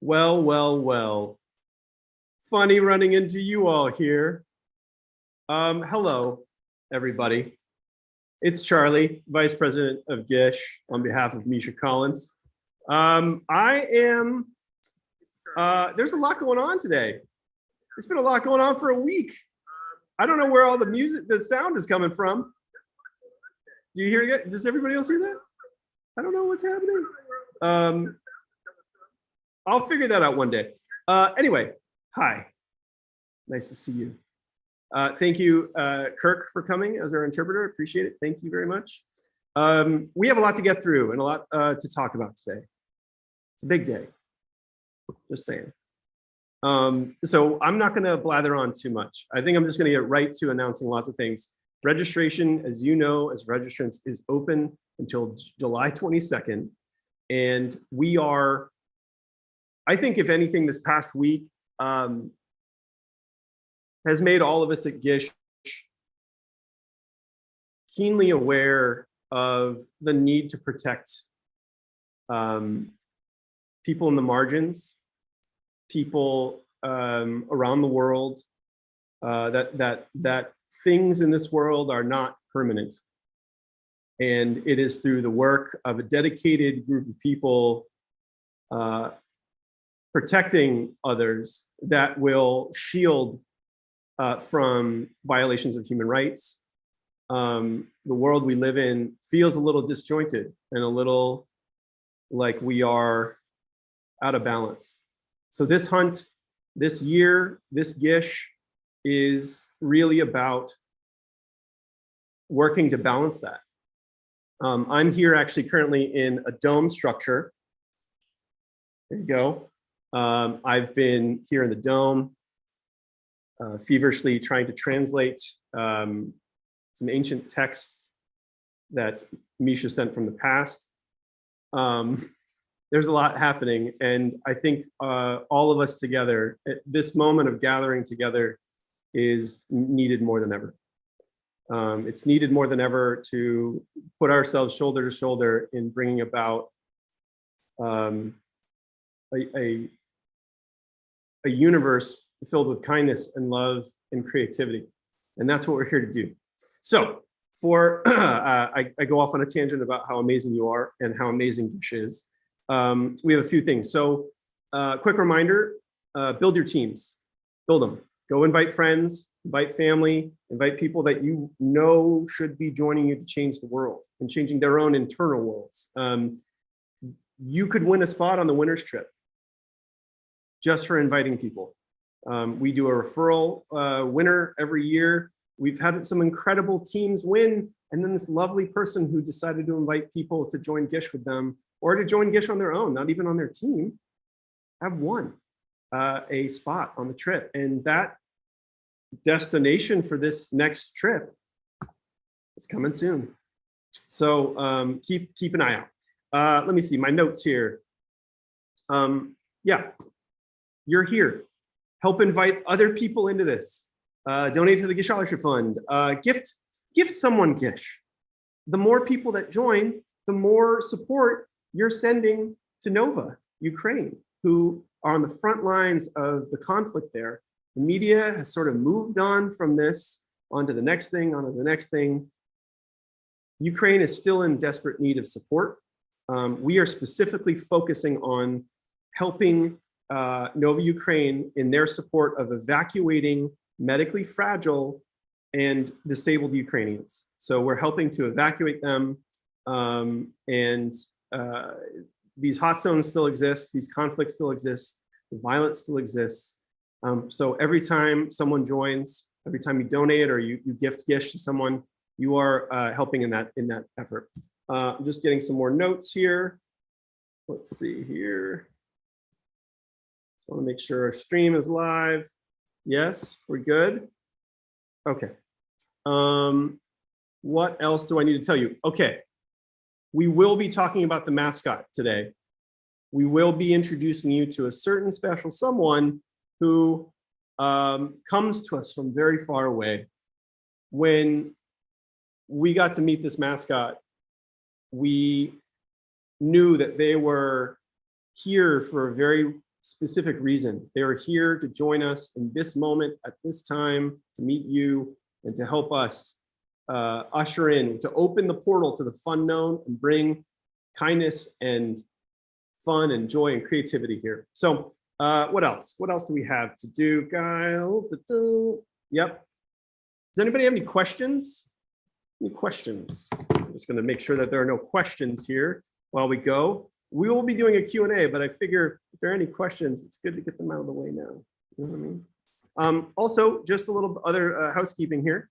Well, well, well. Funny running into you all here. Hello, everybody. It's Charlie, Vice President of GISH, on behalf of Misha Collins. There's a lot going on today. There's been a lot going on for a week. I don't know where all the sound is coming from. Do you hear that? Does everybody else hear that? I don't know what's happening. I'll figure that out one day. Anyway, hi. Nice to see you. Thank you, Kirk, for coming as our interpreter. Appreciate it. Thank you very much. We have a lot to get through and a lot to talk about today. It's a big day. Just saying. So I'm not going to blather on too much. I think I'm just going to get right to announcing lots of things. Registration, as you know, as registrants, is open until July 22nd. And we are, I think, if anything, this past week has made all of us at GISH keenly aware of the need to protect people in the margins, people around the world, that things in this world are not permanent. And it is through the work of a dedicated group of people protecting others that will shield from violations of human rights. The world we live in feels a little disjointed and a little like we are out of balance. So this hunt, this year, this GISH is really about working to balance that. I'm here actually currently in a dome structure. There you go. I've been here in the dome, feverishly trying to translate some ancient texts that Misha sent from the past. There's a lot happening, and I think all of us together, at this moment of gathering together, is needed more than ever. It's needed more than ever to put ourselves shoulder to shoulder in bringing about a universe filled with kindness and love and creativity. And that's what we're here to do. So I go off on a tangent about how amazing you are and how amazing GISH is. We have a few things. So quick reminder, build your teams, build them. Go invite friends, invite family, invite people that you know should be joining you to change the world and changing their own internal worlds. You could win a spot on the winner's trip just for inviting people. We do a referral winner every year. We've had some incredible teams win, and then this lovely person who decided to invite people to join GISH with them or to join GISH on their own, not even on their team, have won a spot on the trip. And that destination for this next trip is coming soon. So keep an eye out. Let me see my notes here. Yeah, you're here. Help invite other people into this. Donate to the GISH Scholarship Fund. Gift someone GISH. The more people that join, the more support you're sending to Nova, Ukraine, who are on the front lines of the conflict there. The media has sort of moved on from this onto the next thing, onto the next thing. Ukraine is still in desperate need of support. We are specifically focusing on helping Nova Ukraine in their support of evacuating medically fragile and disabled Ukrainians. So we're helping to evacuate them, and these hot zones still exist, these conflicts still exist, the violence still exists. So every time someone joins, every time you donate or you gift GISH to someone, you are helping in that effort. I'm just getting some more notes here. Let's see here. Just want to make sure our stream is live. Yes, we're good. Okay. What else do I need to tell you? Okay. We will be talking about the mascot today. We will be introducing you to a certain special someone who comes to us from very far away. When we got to meet this mascot, we knew that they were here for a very specific reason. They are here to join us in this moment at this time to meet you and to help us usher in, to open the portal to the fun known and bring kindness and fun and joy and creativity here. So what else? What else do we have to do, Kyle? Yep. Does anybody have any questions? Any questions? I'm just going to make sure that there are no questions here while we go. We will be doing a Q&A, but I figure if there are any questions, it's good to get them out of the way now. You know what I mean? Also, just a little other housekeeping here.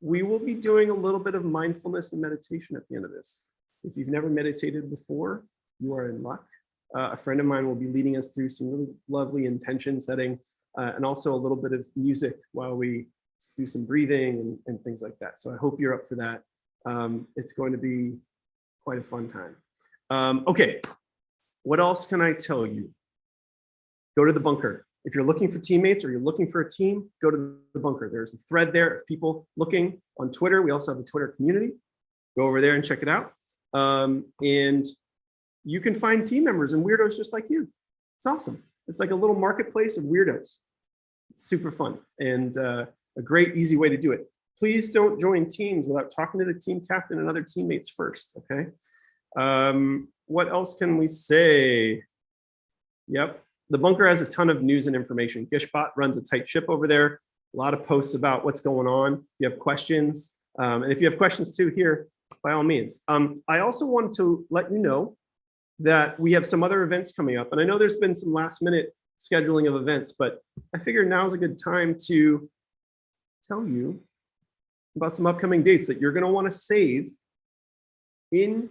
We will be doing a little bit of mindfulness and meditation at the end of this. If you've never meditated before, you are in luck. A friend of mine will be leading us through some really lovely intention setting and also a little bit of music while we do some breathing and things like that. So I hope you're up for that. It's going to be quite a fun time. Okay, what else can I tell you? Go to the bunker. If you're looking for teammates or you're looking for a team, go to the bunker. There's a thread there of people looking on Twitter. We also have a Twitter community. Go over there and check it out. And you can find team members and weirdos just like you. It's awesome. It's like a little marketplace of weirdos. It's super fun and a great, easy way to do it. Please don't join teams without talking to the team captain and other teammates first, okay? What else can we say? Yep, the bunker has a ton of news and information. GISHBot runs a tight ship over there. A lot of posts about what's going on. If you have questions, and if you have questions too here, by all means. I also want to let you know that we have some other events coming up. And I know there's been some last minute scheduling of events, but I figure now's a good time to tell you about some upcoming dates that you're going to want to save in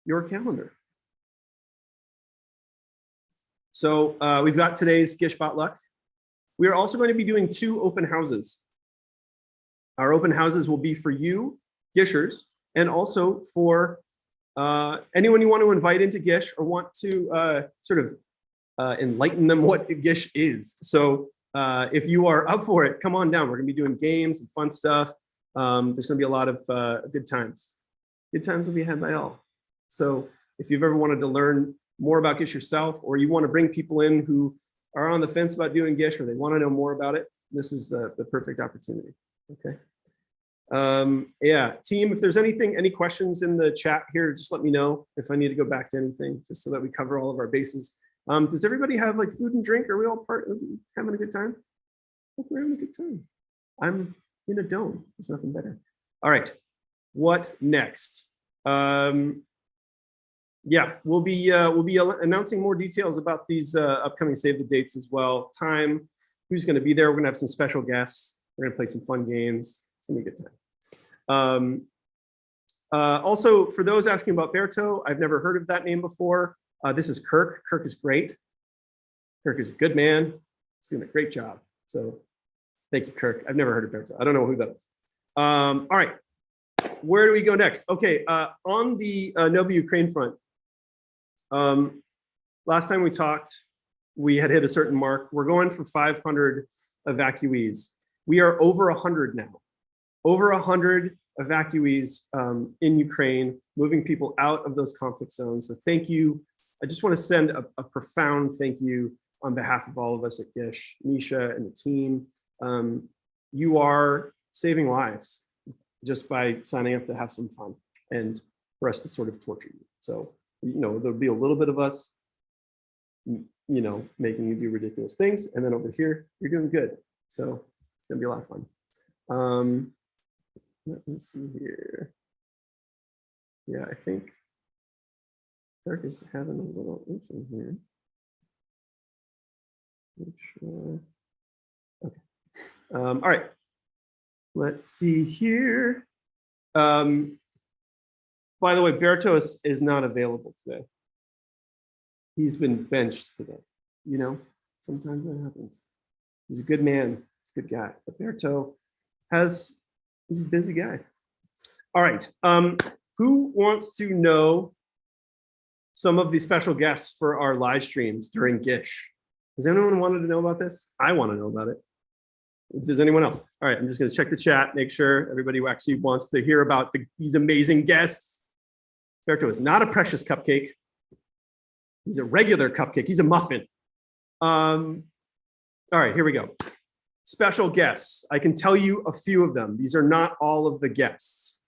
your calendar. So we've got today's GISHBOTluck. We are also going to be doing 2 open houses. Our open houses will be for you, Gishers, and also for anyone you want to invite into GISH or want to sort of enlighten them what GISH is. So if you are up for it, come on down. We're going to be doing games and fun stuff. There's going to be a lot of good times. Good times will be had by all. So if you've ever wanted to learn more about GISH yourself, or you want to bring people in who are on the fence about doing GISH, or they want to know more about it, this is the perfect opportunity. Okay. Yeah, team, if there's any questions in the chat here, just let me know if I need to go back to anything, just so that we cover all of our bases. Does everybody have like food and drink? Are we all having a good time? I hope we're having a good time. I'm in a dome. There's nothing better. All right, what next? Yeah, we'll be announcing more details about these upcoming save the dates as well. Time, who's going to be there? We're going to have some special guests. We're going to play some fun games. It's going to be a good time. Also, for those asking about Berto, I've never heard of that name before. This is Kirk. Kirk is great. Kirk is a good man. He's doing a great job. So thank you, Kirk. I've never heard of Berto. I don't know who that is. All right, where do we go next? Okay, on the Nova Ukraine front, last time we talked, we had hit a certain mark. We're going for 500 evacuees. We are over 100 now. Over 100 evacuees in Ukraine, moving people out of those conflict zones. So thank you. I just want to send a profound thank you on behalf of all of us at GISH, Misha and the team. You are saving lives just by signing up to have some fun and for us to sort of torture you. So, you know, there'll be a little bit of us, you know, making you do ridiculous things. And then over here, you're doing good. So it's gonna be a lot of fun. Let me see here. Yeah, I think Kirk is having a little issue here. Okay. All right. Let's see here. By the way, Berto is not available today. He's been benched today. You know, sometimes that happens. He's a good man. He's a good guy. But Berto he's a busy guy. All right. Who wants to know some of the special guests for our live streams during GISH? Does anyone want to know about this? I want to know about it. Does anyone else? All right, I'm just going to check the chat, make sure everybody who actually wants to hear about these amazing guests. Berto is not a precious cupcake. He's a regular cupcake. He's a muffin. All right, here we go. Special guests. I can tell you a few of them. These are not all of the guests,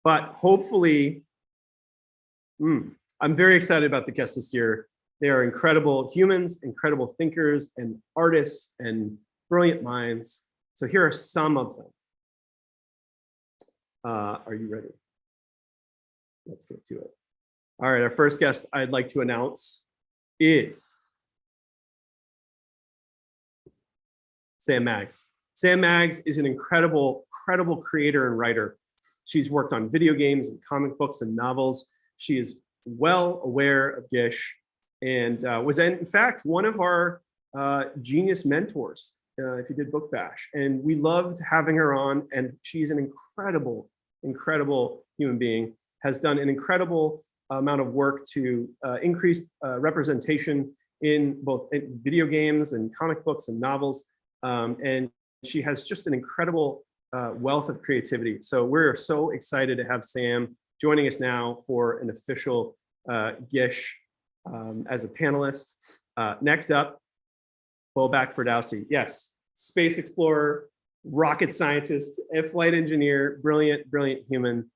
but hopefully, I'm very excited about the guests this year. They are incredible humans, incredible thinkers, and artists, and brilliant minds. So here are some of them. Are you ready? Let's get to it. All right, our first guest I'd like to announce is Sam Maggs. Sam Maggs is an incredible creator and writer. She's worked on video games and comic books and novels. She is well aware of GISH and was in fact one of our genius mentors if you did Book Bash. And we loved having her on, and she's an incredible human being, has done an incredible amount of work to increase representation in both video games and comic books and novels. And she has just an incredible wealth of creativity. So we're so excited to have Sam joining us now for an official GISH as a panelist. Next up, Bobak Ferdowsi. Yes, space explorer, rocket scientist, a flight engineer, brilliant human.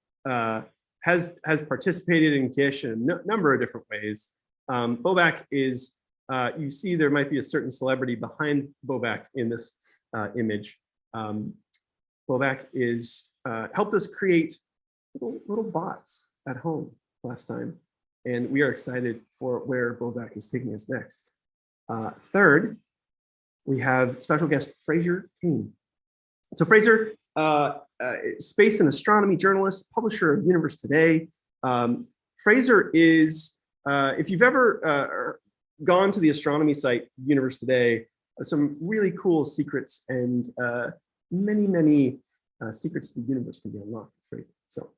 Has participated in GISH in a number of different ways. Bobak is, you see there might be a certain celebrity behind Bobak in this image. Bobak is helped us create little bots at home last time, and we are excited for where Bobak is taking us next. Third, we have special guest Fraser Kane. So Fraser, space and astronomy journalist, publisher of Universe Today. Fraser is, if you've ever gone to the astronomy site, Universe Today, some really cool secrets and many secrets of the universe can be unlocked with Fraser. So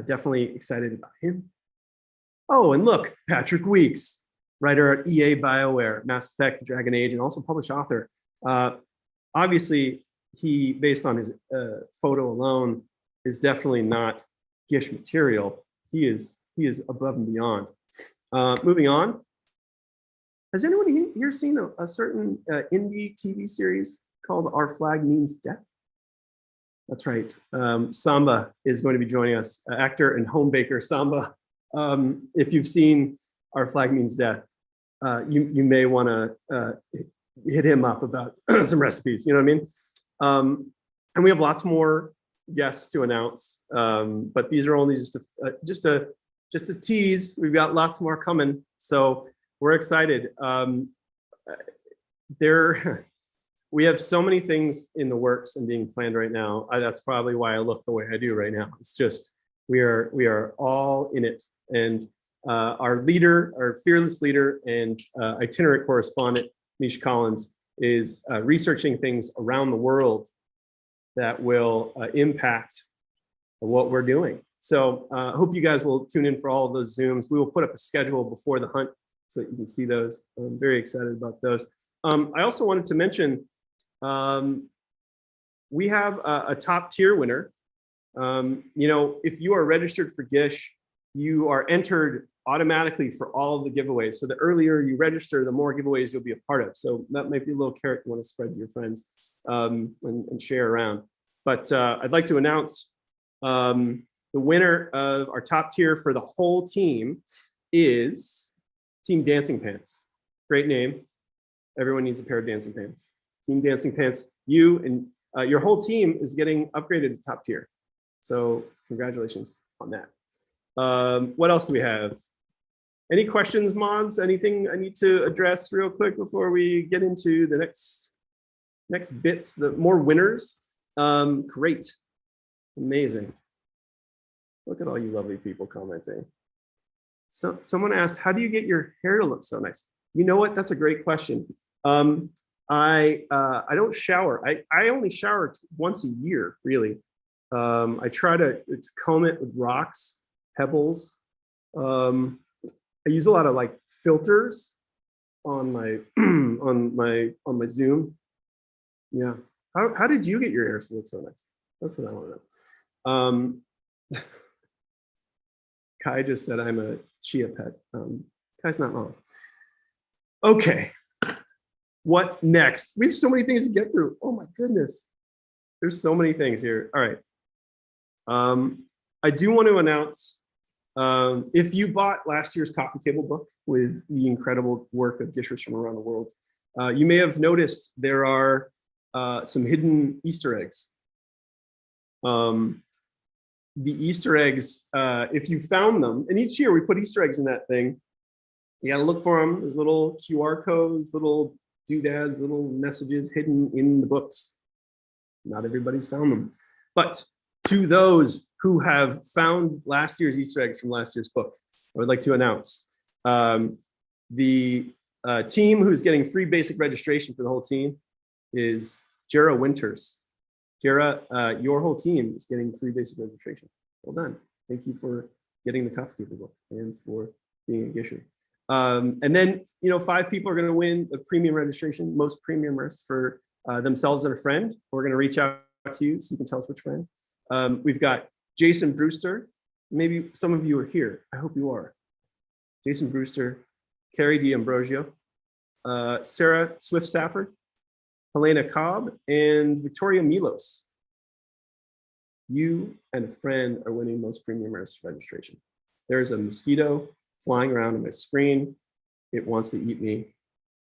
definitely excited about him. Oh, and look, Patrick Weeks, writer at EA BioWare, Mass Effect, Dragon Age, and also published author. Obviously, he, based on his photo alone, is definitely not GISH material. He is above and beyond. Moving on. Has anyone here seen a certain indie TV series called Our Flag Means Death? That's right. Samba is going to be joining us, actor and home baker Samba. If you've seen Our Flag Means Death, you may want to hit him up about some recipes. You know what I mean? And we have lots more guests to announce, but these are only just a tease. We've got lots more coming, so we're excited. We have so many things in the works and being planned right now. That's probably why I look the way I do right now. It's just we are all in it, and our leader, our fearless leader and itinerant correspondent, Mish Collins, is researching things around the world that will impact what we're doing. So I hope you guys will tune in for all of those Zooms. We will put up a schedule before the hunt so that you can see those. I'm very excited about those. I also wanted to mention, we have a top tier winner. You know, if you are registered for GISH, you are entered automatically for all of the giveaways. So the earlier you register, the more giveaways you'll be a part of. So that might be a little carrot you want to spread to your friends and share around. But I'd like to announce the winner of our top tier for the whole team is Team Dancing Pants. Great name. Everyone needs a pair of dancing pants. Team Dancing Pants. You and your whole team is getting upgraded to top tier. So congratulations on that. What else do we have? Any questions, mods? Anything I need to address real quick before we get into the next bits, the more winners? Great, amazing. Look at all you lovely people commenting. So someone asked, how do you get your hair to look so nice? You know what? That's a great question. I don't shower. I only shower once a year, really. I try to comb it with rocks, pebbles. I use a lot of like filters on my on my Zoom. Yeah. How did you get your hair to look so nice? That's what I want to know. Kai just said I'm a chia pet. Guy's not wrong. Okay. What next? We have so many things to get through. Oh my goodness. There's so many things here. All right. I do want to announce, if you bought last year's coffee table book with the incredible work of Gishers from around the world, you may have noticed there are some hidden Easter eggs. The Easter eggs, if you found them, and each year we put Easter eggs in that thing, you gotta look for them. There's little QR codes, little doodads, little messages hidden in the books. Not everybody's found them. But to those who have found last year's Easter eggs from last year's book, I would like to announce the team who's getting free basic registration for the whole team is Jera Winters. Jera, your whole team is getting free basic registration. Well done. Thank you for getting the coffee table book and for being a Gisher. And then, 5 people are going to win the premium registration, most premium rest for themselves and a friend. We're going to reach out to you so you can tell us which friend. We've got Jason Brewster. Maybe some of you are here. I hope you are. Jason Brewster, Carrie D'Ambrosio, Sarah Swift-Safford, Helena Cobb, and Victoria Milos. You and a friend are winning most premium registration. There's a mosquito flying around on my screen. It wants to eat me.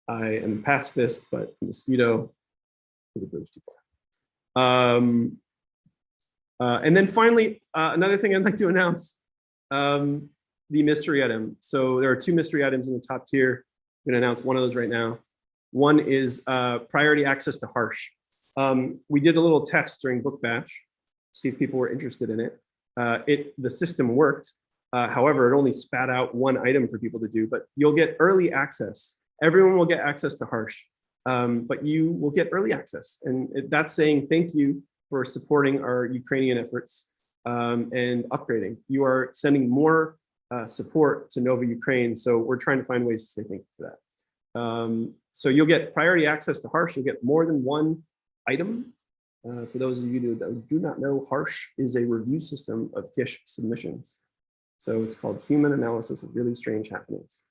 I am a pacifist, but the mosquito is a bridge too far. And then finally, another thing I'd like to announce, the mystery item. So there are 2 mystery items in the top tier. I'm going to announce one of those right now. One is priority access to Harsh. We did a little test during Book Bash, see if people were interested in it. The system worked. However, it only spat out 1 item for people to do, but you'll get early access. Everyone will get access to Harsh, but you will get early access. And that's saying thank you for supporting our Ukrainian efforts and upgrading. You are sending more support to Nova Ukraine, so we're trying to find ways to say thank you for that. So you'll get priority access to Harsh. You'll get more than 1 item. For those of you that do not know, Harsh is a review system of GISH submissions. So it's called Human Analysis of Really Strange Happenings.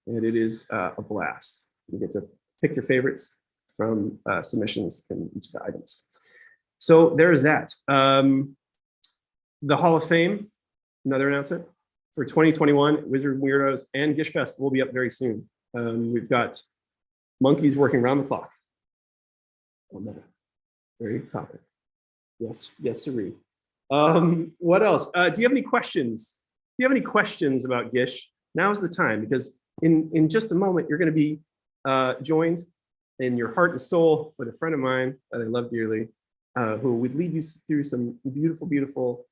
And it is a blast. You get to pick your favorites from submissions in each of the items. So there's that. The Hall of Fame, another announcement. For 2021, Wizard Weirdos and GISH Fest will be up very soon. We've got monkeys working around the clock on that very topic. Yes, sirree. What else? Do you have any questions? If you have any questions about GISH, now's the time, because in just a moment, you're going to be joined in your heart and soul with a friend of mine that I love dearly, who would lead you through some beautiful, beautiful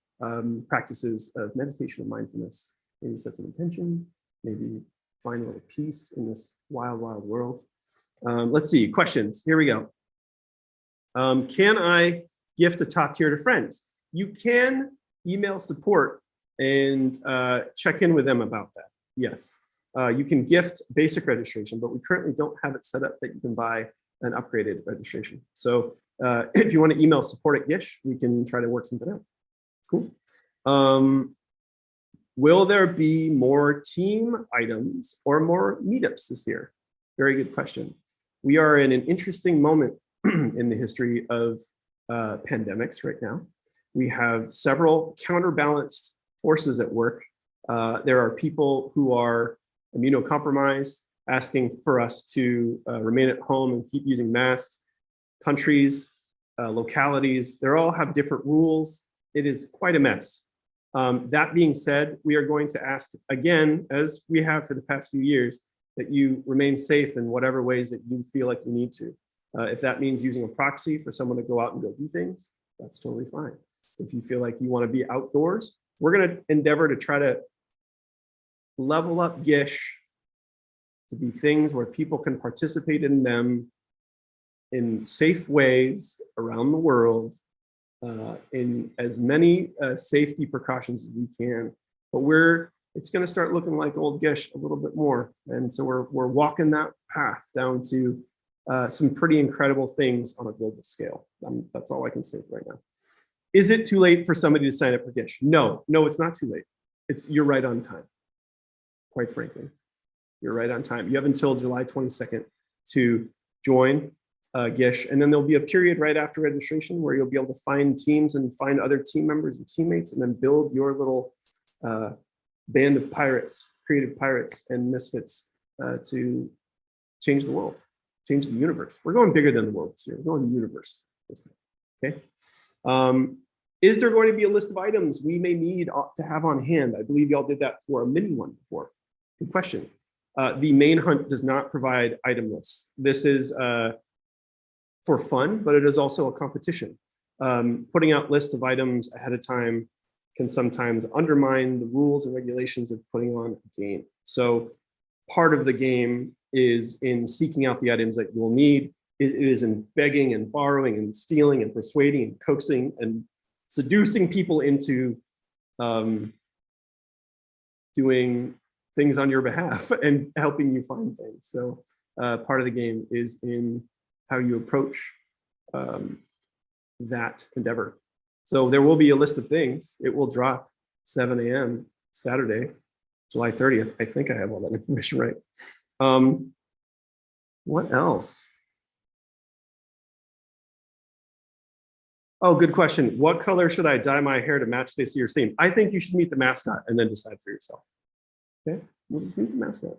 practices of meditation and mindfulness. Maybe set some intention, maybe find a little peace in this wild, wild world. Let's see, questions. Here we go. Can I gift a top tier to friends? You can email support and check in with them about that. Yes. You can gift basic registration, but we currently don't have it set up that you can buy an upgraded registration. So if you want to email support at GISH, we can try to work something out. Cool. Will there be more team items or more meetups this year? Very good question. We are in an interesting moment in the history of pandemics right now. We have several counterbalanced forces at work. There are people who are immunocompromised, asking for us to remain at home and keep using masks. Countries, localities, they all have different rules. It is quite a mess. That being said, we are going to ask again, as we have for the past few years, that you remain safe in whatever ways that you feel like you need to. If that means using a proxy for someone to go out and go do things, that's totally fine. If you feel like you want to be outdoors, we're going to endeavor to try to level up GISH to be things where people can participate in them in safe ways around the world, in as many safety precautions as we can. But it's going to start looking like old GISH a little bit more. And so we're walking that path down to some pretty incredible things on a global scale. That's all I can say right now. Is it too late for somebody to sign up for GISH? No, it's not too late. You're right on time, quite frankly. You're right on time. You have until July 22nd to join GISH, and then there'll be a period right after registration where you'll be able to find teams and find other team members and teammates, and then build your little band of pirates, creative pirates and misfits to change the world, change the universe. We're going bigger than the world this year. We're going the universe this time. Okay. Is there going to be a list of items we may need to have on hand? I believe y'all did that for a mini one before. Good question. The main hunt does not provide item lists. This is for fun, but it is also a competition. Putting out lists of items ahead of time can sometimes undermine the rules and regulations of putting on a game. So part of the game is in seeking out the items that you'll need. It is in begging and borrowing and stealing and persuading and coaxing and seducing people into doing things on your behalf and helping you find things. So part of the game is in how you approach that endeavor. So there will be a list of things. It will drop 7 a.m. Saturday, July 30th. I think I have all that information right. What else? Oh, good question. What color should I dye my hair to match this year's theme? I think you should meet the mascot and then decide for yourself. Okay, we'll just meet the mascot.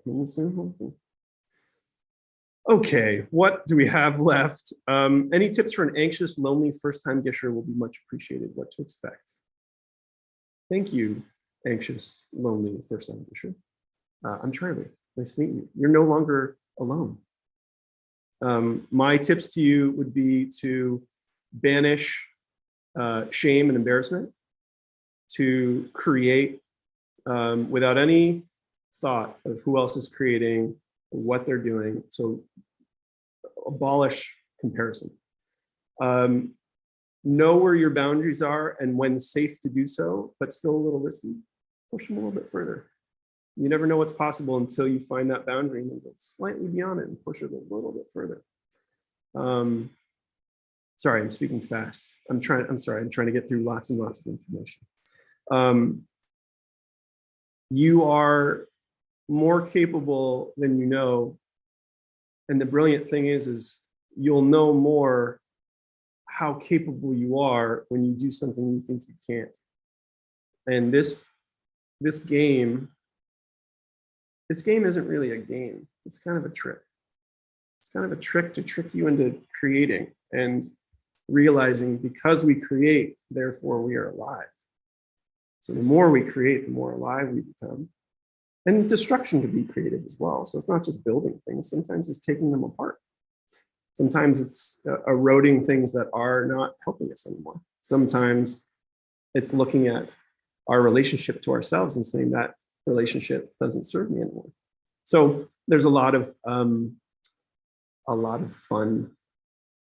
Okay, what do we have left? Any tips for an anxious, lonely first-time Gisher will be much appreciated. What to expect? Thank you, anxious, lonely first-time Gisher. I'm Charlie. Nice to meet you. You're no longer alone. My tips to you would be to banish shame and embarrassment, to create without any thought of who else is creating, what they're doing. So abolish comparison. Know where your boundaries are and when safe to do so, but still a little risky. Push them a little bit further. You never know what's possible until you find that boundary and then go slightly beyond it and push it a little bit further. Sorry, I'm speaking fast. I'm trying to get through lots and lots of information. You are more capable than you know. And the brilliant thing is you'll know more how capable you are when you do something you think you can't. And this game isn't really a game. It's kind of a trick. It's kind of a trick to trick you into creating and realizing because we create, therefore we are alive. So the more we create, the more alive we become. And destruction can be creative as well. So it's not just building things. Sometimes it's taking them apart. Sometimes it's eroding things that are not helping us anymore. Sometimes it's looking at our relationship to ourselves and saying that relationship doesn't serve me anymore. So there's a lot of fun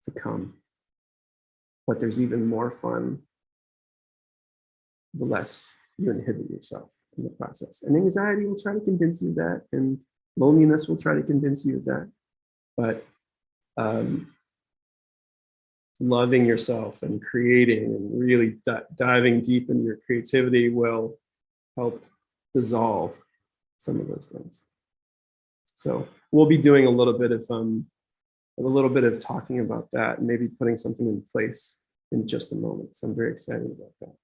to come. But there's even more fun the less you inhibit yourself in the process. And anxiety will try to convince you of that, and loneliness will try to convince you of that. But loving yourself and creating and really diving deep into your creativity will help dissolve some of those things. So we'll be doing a little bit of talking about that and maybe putting something in place in just a moment. So I'm very excited about that.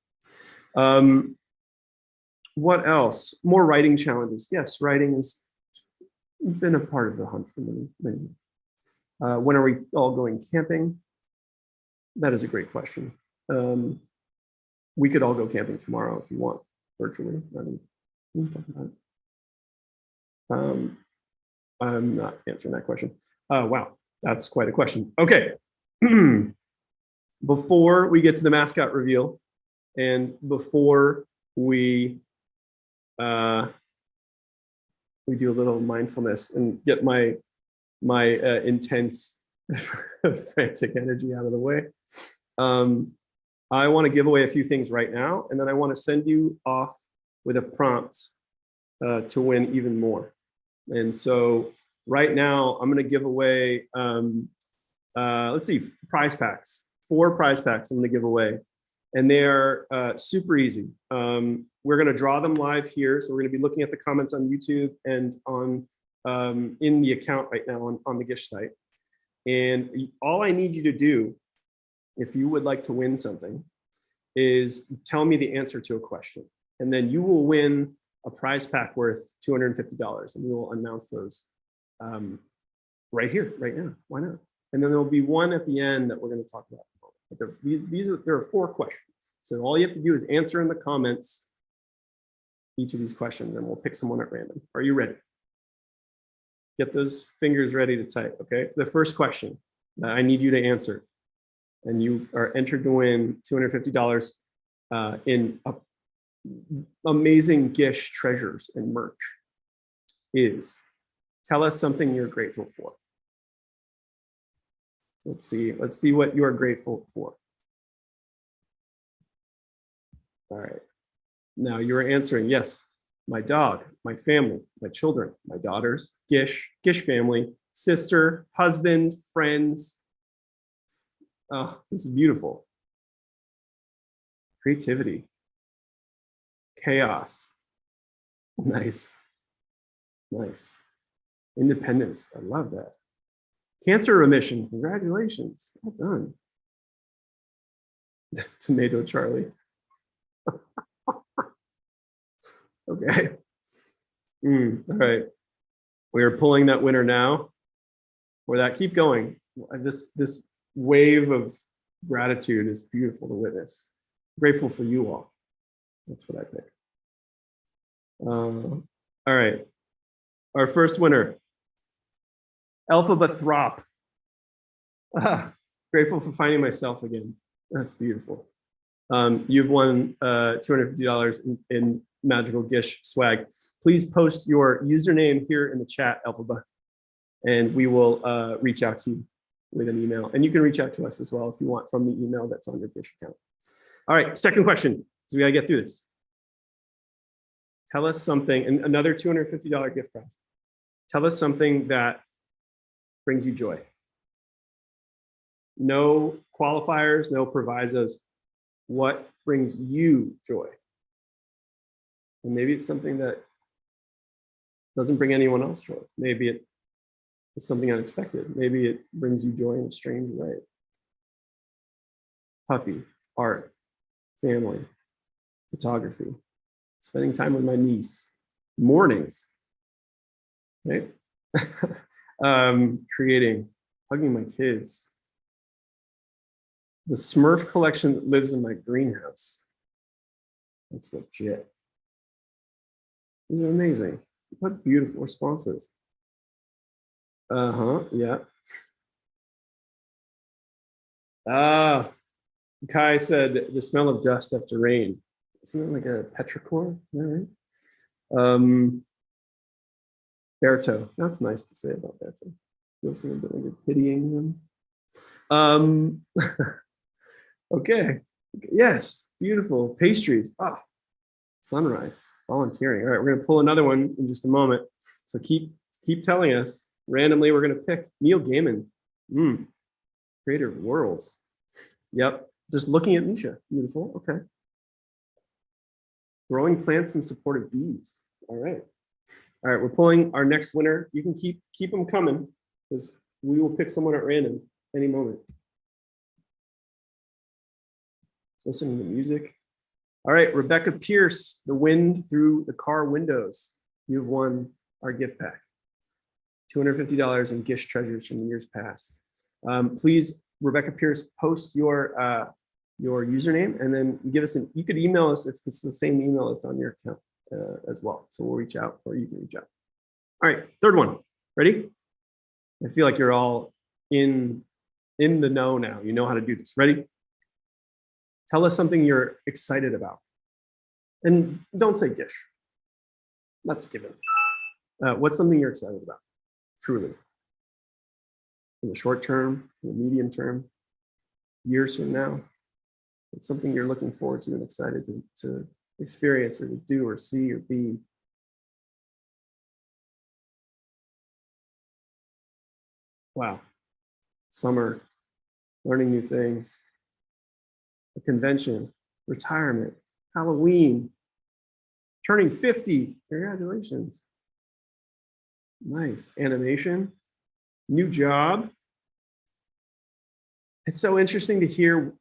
What else? More writing challenges. Yes, writing has been a part of the hunt for many years. When are we all going camping? That is a great question. We could all go camping tomorrow if you want, virtually. I mean, we can talk about it. I'm not answering that question. Wow, that's quite a question. Okay. Before we get to the mascot reveal, and before we do a little mindfulness and get my intense frantic energy out of the way, I want to give away a few things right now, and then I want to send you off with a prompt to win even more. And so right now I'm going to give away let's see, prize packs. 4 prize packs I'm going to give away, and they're super easy. We're going to draw them live here, so we're going to be looking at the comments on YouTube and on in the account right now on the GISH site. And all I need you to do, if you would like to win something, is tell me the answer to a question. And then you will win a prize pack worth $250. And we will announce those right here, right now. Why not? And then there'll be one at the end that we're going to talk about. But there are 4 questions. So all you have to do is answer in the comments each of these questions, and we'll pick someone at random. Are you ready? Get those fingers ready to type, okay? The first question that I need you to answer, and you are entered to win $250 in amazing GISH treasures and merch, is tell us something you're grateful for. Let's see what you are grateful for. All right. Now you're answering, yes, my dog, my family, my children, my daughters, GISH family, sister, husband, friends. Oh, this is beautiful. Creativity. Chaos. Nice. Nice. Independence. I love that. Cancer remission. Congratulations. Well done. Tomato Charlie. Okay. All right. We are pulling that winner now. Or that, keep going. This wave of gratitude is beautiful to witness. Grateful for you all. That's what I pick. All right. Our first winner, GISHBOTluck. Grateful for finding myself again. That's beautiful. You've won $250 in magical GISH swag. Please post your username here in the chat, GISHBOT, and we will reach out to you with an email. And you can reach out to us as well if you want from the email that's on your GISH account. All right, second question. So we gotta get through this. Tell us something, and another $250 gift prize. Tell us something that brings you joy. No qualifiers, no provisos. What brings you joy? And maybe it's something that doesn't bring anyone else joy. Maybe it's something unexpected. Maybe it brings you joy in a strange way. Puppy, art, family, photography, spending time with my niece, mornings, right? Creating, hugging my kids. The Smurf collection that lives in my greenhouse. That's legit. These are amazing. What beautiful responses. Yeah. Kai said the smell of dust after rain. Isn't that like a petrichor? All right. Berto. That's nice to say about Berto. Feels a little bit like you're pitying them. Okay. Yes. Beautiful. Pastries. Ah. Sunrise. Volunteering. All right. We're going to pull another one in just a moment. So keep telling us. Randomly, we're going to pick Neil Gaiman. Creator of worlds. Yep. Just looking at Misha. Beautiful. Okay. Growing plants in support of bees. All right. All right. We're pulling our next winner. You can keep them coming because we will pick someone at random any moment. Listening to music. All right. Rebecca Pierce, The Wind Through the Car Windows. You've won our gift pack. $250 in GISH treasures from the years past. Please, Rebecca Pierce, post your username and then give us you could email us if it's the same email that's on your account as well. So we'll reach out or you can reach out. All right, third one. Ready? I feel like you're all in the know now. You know how to do this. Ready? Tell us something you're excited about. And don't say GISH. That's a given. What's something you're excited about? Truly. In the short term, in the medium term, years from now. It's something you're looking forward to and excited to experience or to do or see or be. Wow. Summer, learning new things, a convention, retirement, Halloween, turning 50. Congratulations. Nice. Animation. New job. It's so interesting to hear.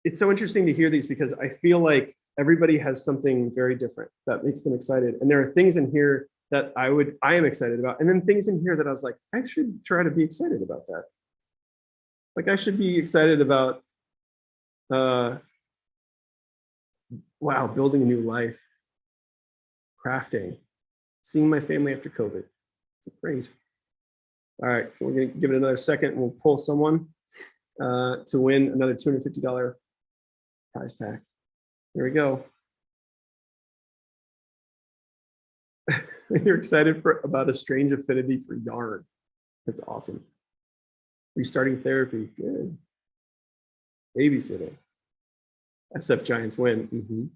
It's so interesting to hear these because I feel like everybody has something very different that makes them excited. And there are things in here that I am excited about. And then things in here that I was like, I should try to be excited about that. Like I should be excited about, wow, building a new life, crafting, seeing my family after COVID. Great. All right, we're gonna give it another second and we'll pull someone to win another $250 prize pack. There we go. You're excited about a strange affinity for yarn. That's awesome. Restarting therapy, good. Babysitting. SF Giants win.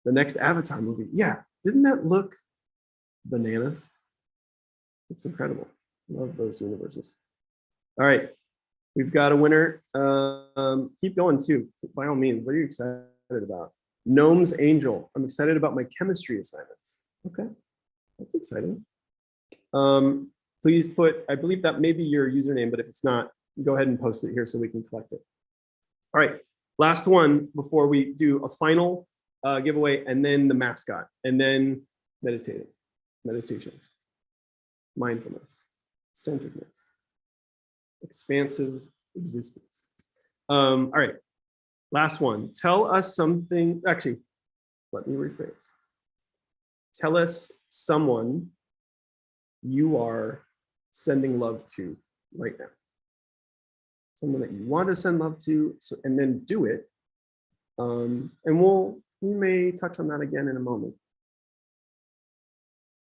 The next Avatar movie, yeah. Didn't that look bananas? It's incredible. Love those universes. All right, we've got a winner. Keep going too, by all means. What are you excited about? Gnome's Angel. I'm excited about my chemistry assignments. Okay, that's exciting. Please put, I believe that may be your username, but if it's not, go ahead and post it here so we can collect it. All right, last one before we do a final giveaway, and then the mascot, and then meditations, mindfulness, centeredness, expansive existence. All right, last one. Tell us something, actually, let me rephrase. Tell us someone you are sending love to right now. Someone that you want to send love to, so, and then do it. And we may touch on that again in a moment.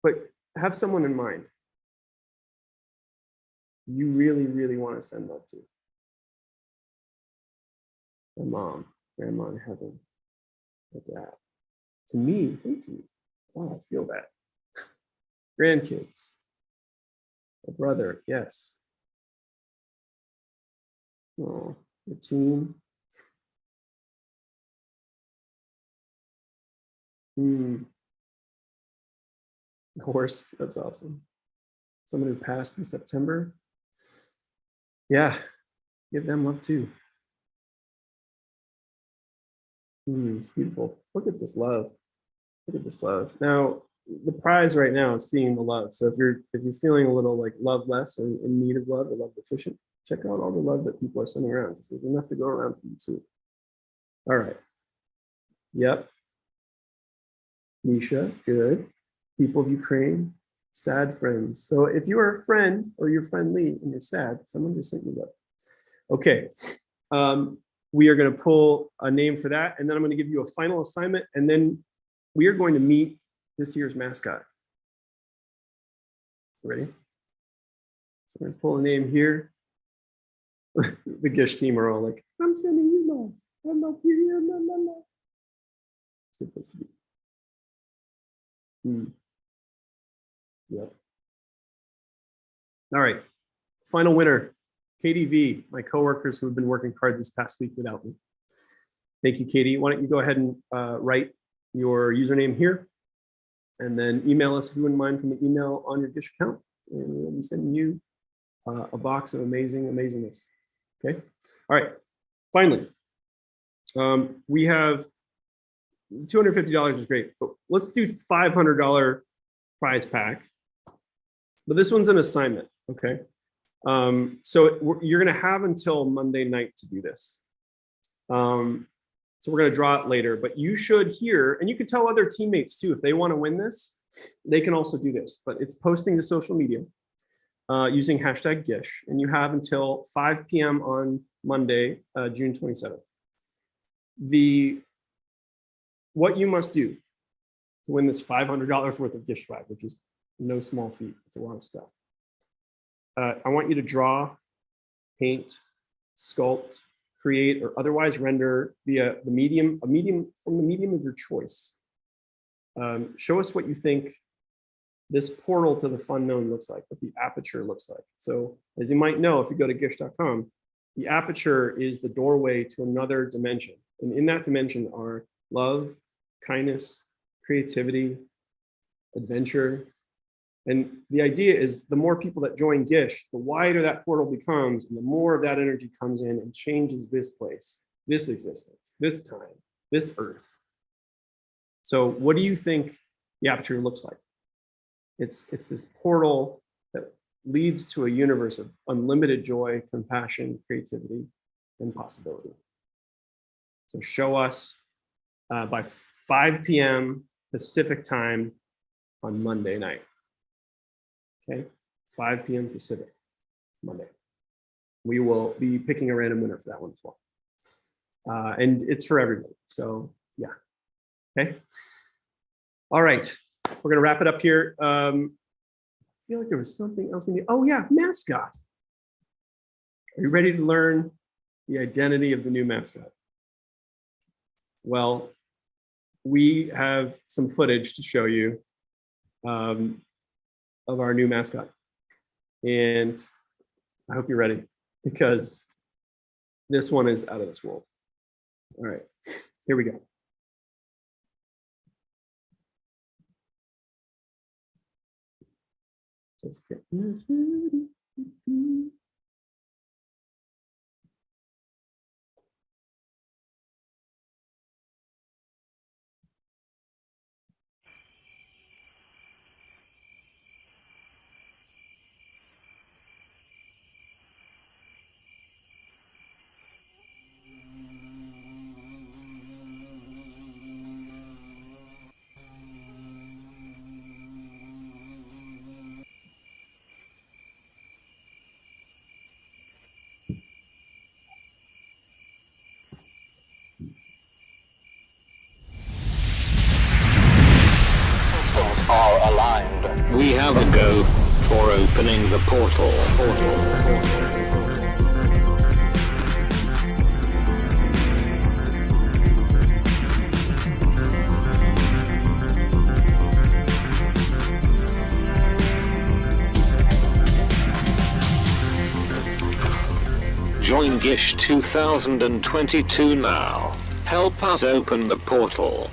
But have someone in mind you really, really want to send love to. My mom, grandma in heaven, my dad. To me, thank you. Wow, I feel that. Grandkids, a brother, yes. Oh, the team. A horse, that's awesome. Someone who passed in September. Yeah, give them love too. It's beautiful. Look at this love. Look at this love. Now, the prize right now is seeing the love. So if you're feeling a little like love less or in need of love or love deficient, check out all the love that people are sending around. There's enough to go around for you too. All right. Yep. Misha, good. People of Ukraine, sad friends. So if you are a friend or you're friendly and you're sad, someone just sent you love. Okay. We are going to pull a name for that, and then I'm going to give you a final assignment, and then we are going to meet this year's mascot. Ready? So we're going to pull a name here. The GISH team are all like, I'm sending you love. I love you. La, la, la. It's a good place to be. Yep. All right. Final winner. KDV, my coworkers who have been working hard this past week without me. Thank you, Katie. Why don't you go ahead and write your username here, and then email us if you wouldn't mind from the email on your GISH account, and we'll be sending you a box of amazingness. Okay. All right. Finally, we have $250 is great, but let's do $500 prize pack. But this one's an assignment. Okay. So you're going to have until Monday night to do this. So we're going to draw it later, but you should hear, and you can tell other teammates too, if they want to win this, they can also do this, but it's posting to social media using hashtag GISH, and you have until 5 p.m. on Monday, June 27th. What you must do to win this $500 worth of GISH swag, which is no small feat, it's a lot of stuff. I want you to draw, paint, sculpt, create, or otherwise render via a medium from the medium of your choice. Show us what you think this portal to the fun known looks like, what the aperture looks like. So as you might know, if you go to gish.com, the aperture is the doorway to another dimension. And in that dimension are love, kindness, creativity, adventure, And the idea is the more people that join GISH, the wider that portal becomes, and the more of that energy comes in and changes this place, this existence, this time, this earth. So what do you think the aperture looks like? It's this portal that leads to a universe of unlimited joy, compassion, creativity, and possibility. So show us by 5 p.m. Pacific time on Monday night. Okay, 5 p.m. Pacific, Monday. We will be picking a random winner for that one as well. And it's for everybody, so yeah, okay. All right, we're gonna wrap it up here. I feel like there was something else we need. Oh yeah, mascot. Are you ready to learn the identity of the new mascot? Well, we have some footage to show you of our new mascot. And I hope you're ready, because this one is out of this world. All right, here we go. Just get this ready. Are aligned. We have a go for opening the portal. Join GISH 2022 now. Help us open the portal.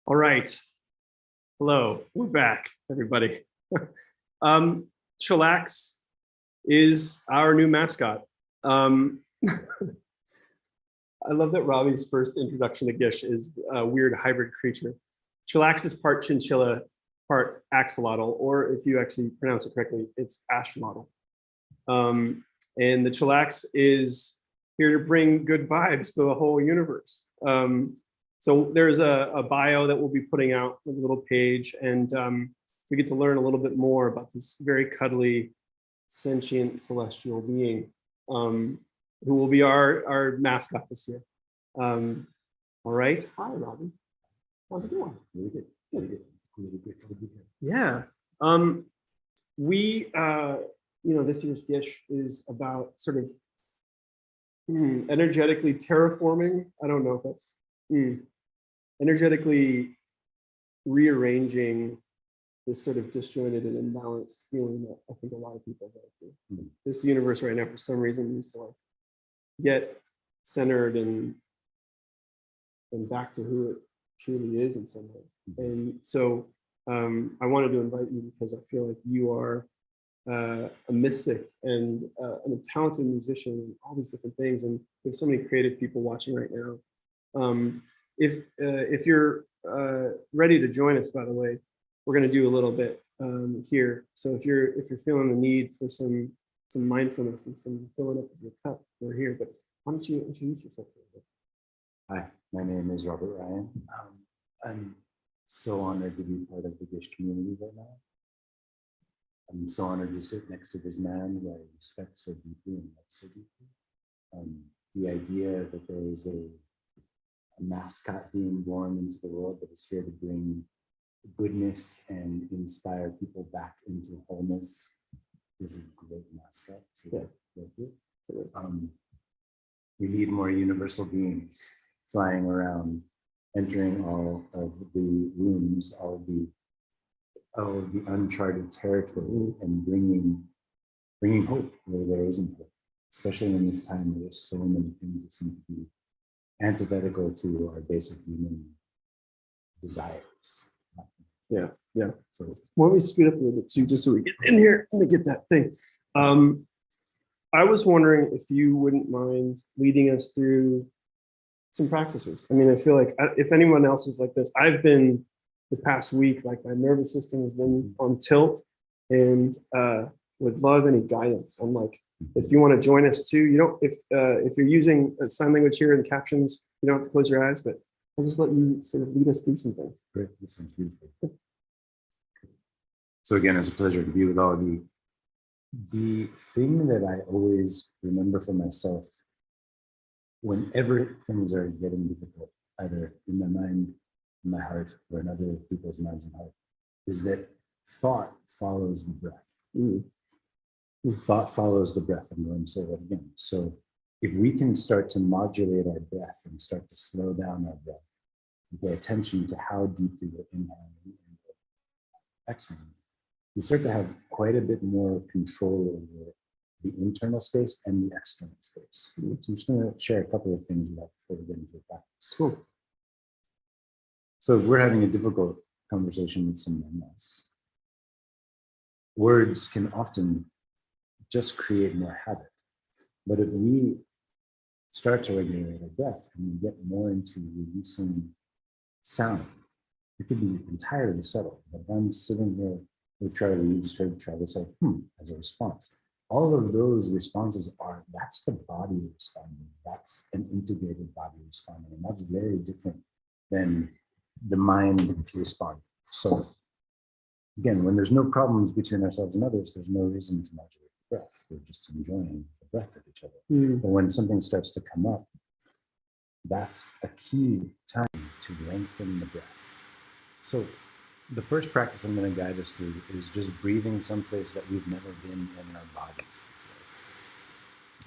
All right. Hello, we're back, everybody. Chillax is our new mascot. I love that Robbie's first introduction to GISH is a weird hybrid creature. Chillax is part chinchilla, part axolotl, or if you actually pronounce it correctly, it's axolotl. And the Chillax is here to bring good vibes to the whole universe. So there's a bio that we'll be putting out with a little page, and we get to learn a little bit more about this very cuddly, sentient celestial being who will be our mascot this year. All right. Hi, Robin. How's it going? Really good. Really good. Really grateful to be here. Yeah. This year's GISH is about sort of energetically terraforming. I don't know if that's energetically rearranging this sort of disjointed and imbalanced feeling that I think a lot of people go through. This universe right now, for some reason, needs to like get centered and back to who it truly is in some ways. And so I wanted to invite you because I feel like you are a mystic and a talented musician and all these different things. And there's so many creative people watching right now. If you're ready to join us, by the way, we're going to do a little bit here. So if you're feeling the need for some mindfulness and some filling up of your cup, we're here. But why don't you introduce yourself? Hi, my name is Robert Ryan. I'm so honored to be part of the GISH community right now. I'm so honored to sit next to this man who I respect so deeply and love so deeply. The idea that there is a mascot being born into the world that is here to bring goodness and inspire people back into wholeness is a great mascot to work with. We need more universal beings flying around, entering all of the rooms, all of the uncharted territory, and bringing hope where there isn't hope. especially in this time where there's so many things that seem to be antithetical to our basic human desires. Yeah, yeah. So Why don't we speed up a little bit too, just so we get in here and get that thing. I was wondering if you wouldn't mind leading us through some practices. I mean, I feel like if anyone else is like this, I've been the past week, like my nervous system has been on tilt, and would love any guidance. I'm like, if you want to join us too, you don't, if you're using sign language here in the captions, you don't have to close your eyes, but I'll just let you sort of lead us through some things. great, that sounds beautiful. So again, it's a pleasure to be with all of you. The thing that I always remember for myself whenever things are getting difficult, either in my mind, in my heart, or in other people's minds and heart, is that thought follows the breath. Thought follows the breath. I'm going to say that again. So if we can start to modulate our breath and start to slow down our breath, pay attention to how deeply we're inhaling and exhaling, we start to have quite a bit more control over the internal space and the external space. So I'm just going to share a couple of things about before we get into the practice. Cool. So we're having a difficult conversation with someone else. Words can often just create more havoc. But if we start to regulate our breath and we get more into releasing sound, it could be entirely subtle. But if I'm sitting here with Charlie, you just heard Charlie say, as a response. All of those responses that's the body responding. That's an integrated body responding. And that's very different than the mind responding. So again, when there's no problems between ourselves and others, there's no reason to modulate the breath. We're just enjoying the breath of each other. But when something starts to come up, that's a key time to lengthen the breath. So the first practice I'm going to guide us through is just breathing someplace that we've never been in our bodies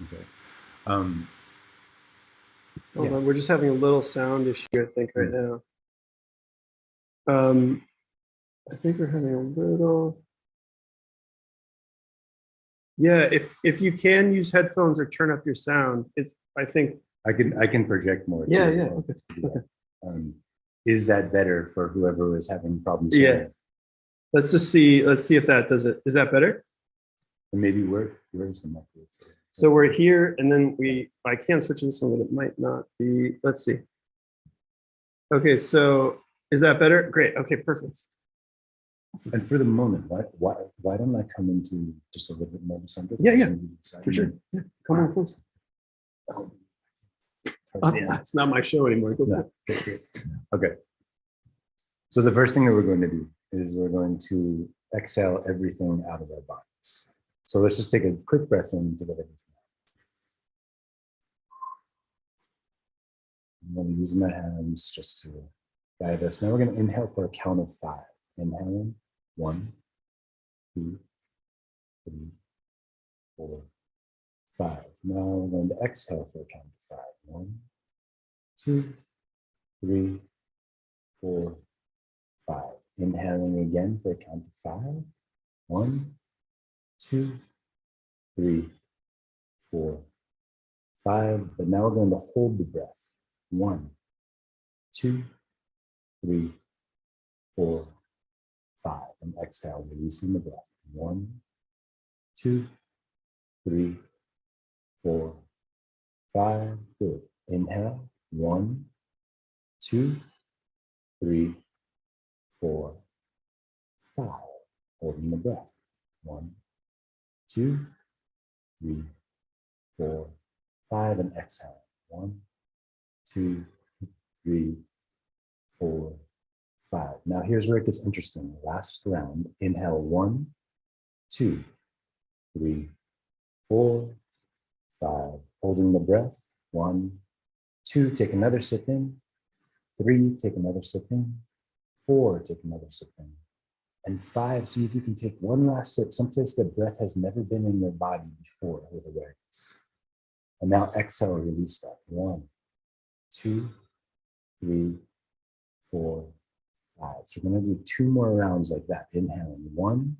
before. Okay. Hold on, we're just having a little sound issue, I think, right now. I think we're having a little. Yeah, if you can use headphones or turn up your sound, I think I can project more. Yeah, too. yeah. Okay. Is that better for whoever is having problems? Yeah. Let's see if that does it. Is that better? And maybe where's the mic? So we're here, and then I can switch this one, but it might not be. Let's see. Okay, so is that better? Great. Okay, perfect. And for the moment, why don't I come into just a little bit more of the center? Yeah, for sure. Yeah, come on close. It's not my show anymore. Okay. So the first thing that we're going to do is we're going to exhale everything out of our bodies. So let's just take a quick breath in to get everything out. I'm going to use my hands just to guide us. Now we're going to inhale for a count of 5. Inhaling, 1, 2, 3, 4, 5. Now we're going to exhale for a count of 5. 1, 2, 3, 4, 5. Inhaling again for a count of 5. 1, 2, 3, 4, 5. But now we're going to hold the breath. 1, 2, 3, 4, 5. And exhale, releasing the breath. 1, 2, 3, 4, 5. Good. Inhale. 1, 2, 3, 4, 5. Holding the breath. 1, 2, 3, 4, 5. And exhale. 1, 2, 3, 4, 5. Now here's where it gets interesting. Last round. Inhale. 1, 2, 3, 4, 5. Holding the breath. 1, 2, take another sip in. 3, take another sip in. 4, take another sip in. And 5, see if you can take one last sip, someplace the breath has never been in your body before with awareness. And now exhale, release that. 1, 2, 3, 4, 5. So we're going to do 2 more rounds like that. Inhaling. 1,